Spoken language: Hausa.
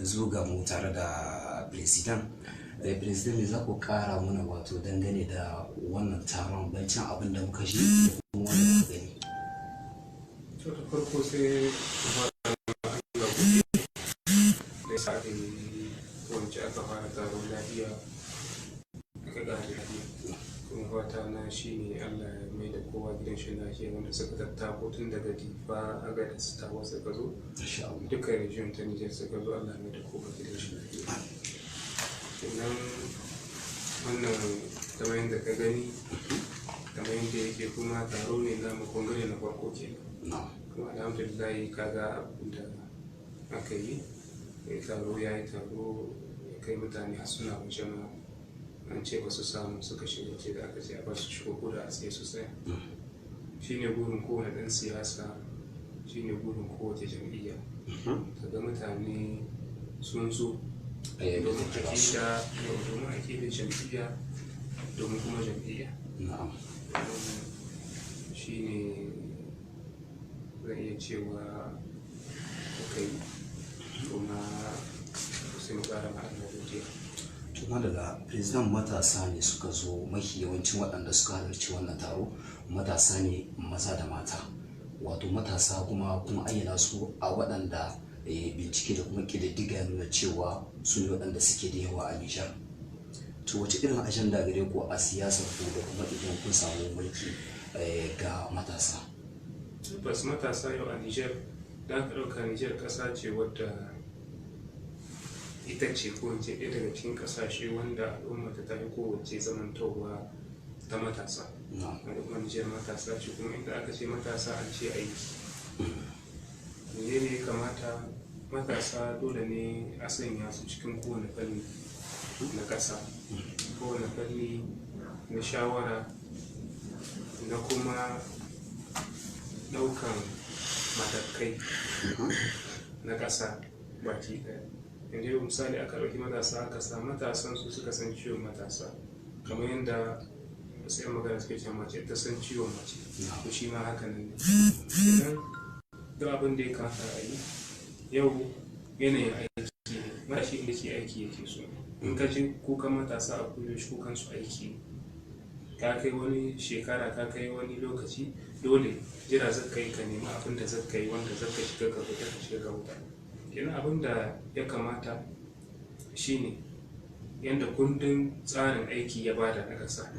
zo ga mu tare da president. President, me za ku kara mana wato dangane da wannan taron bancin abin da muka shi da kuma wanda muka gani? To da farko sai da sa aka yi wance aka fara taron lafiya aka ƙara lafiya, kuma fata na shi ne Allah ya mai da kowa gidan shi lafiya, wanda suka tattako tun daga Difa Agadez Tawa suka zo duka region ta Niger suka zo, Allah ya mai da kowa gidan shi lafiya. Sannan wannan kamar yadda ka gani kamar yadda yake kuma taro ne na makongare na farko kenan, kuma alhamdulillah kaga abin da aka yi taro ya yi taro ya kai mutane har suna waje ma an ce ba su samu suka shiga ce da aka ce a ba su shigo ko da a tsaye su tsaya. Shi ne burin kowane ɗan siyasa, shi ne burin kowace jam'iyya, kaga mutane sun zo domin aƙidar jam'iyya domin kuma jam'iyya. Shi ne zan iya cewa kai kuma sai mu ƙara ma'ana godiya. Tuma daga president, matasa ne suka zo, mafi yawancin waɗanda suka halarci wannan taro matasa ne maza da mata, wato matasa kuma ayyana su a waɗanda bincike da kuma ƙididdiga nuna cewa su ne waɗanda suke da yawa a Nijar. To wace irin ajanda gare ku a siyasar ku da kuma idan kun samu mulki ga matasa? Tabbas matasa yau a Nijar, da aka ɗauka Nijar ƙasa ce wadda ita ce ko in ce ɗaya daga cikin ƙasashe wanda al'umma ta tafi kowace zamantowa ta matasa. Al'ummar Nijar matasa ce, kuma inda aka ce matasa an ce aiki. Ne ne kamata matasa dole ne a sanya su cikin kowane fanni na ƙasa, kowane fanni na shawara na kuma ɗaukan matakai na ƙasa baki ɗaya. Inda yau misali aka ɗauki matasa aka sa matasan su suka san ciwon matasa, kamar yadda sai magana suke cewa mace ta san ciwon mace, to shi ma haka nan ne. Idan duk abin da ya kamata a yi yau yanayin aiki ne, matashi inda ke aiki yake so. In ka ji kukan matasa a kullum shi kukan su aiki ne, ka kai wani shekara ka kai wani lokaci dole jira zaka yi ka nemi abin da zaka yi wanda zaka shiga ka fita ka shiga wuta. Kenan abin da ya kamata shine yadda kundin tsarin aiki ya bada na ƙasa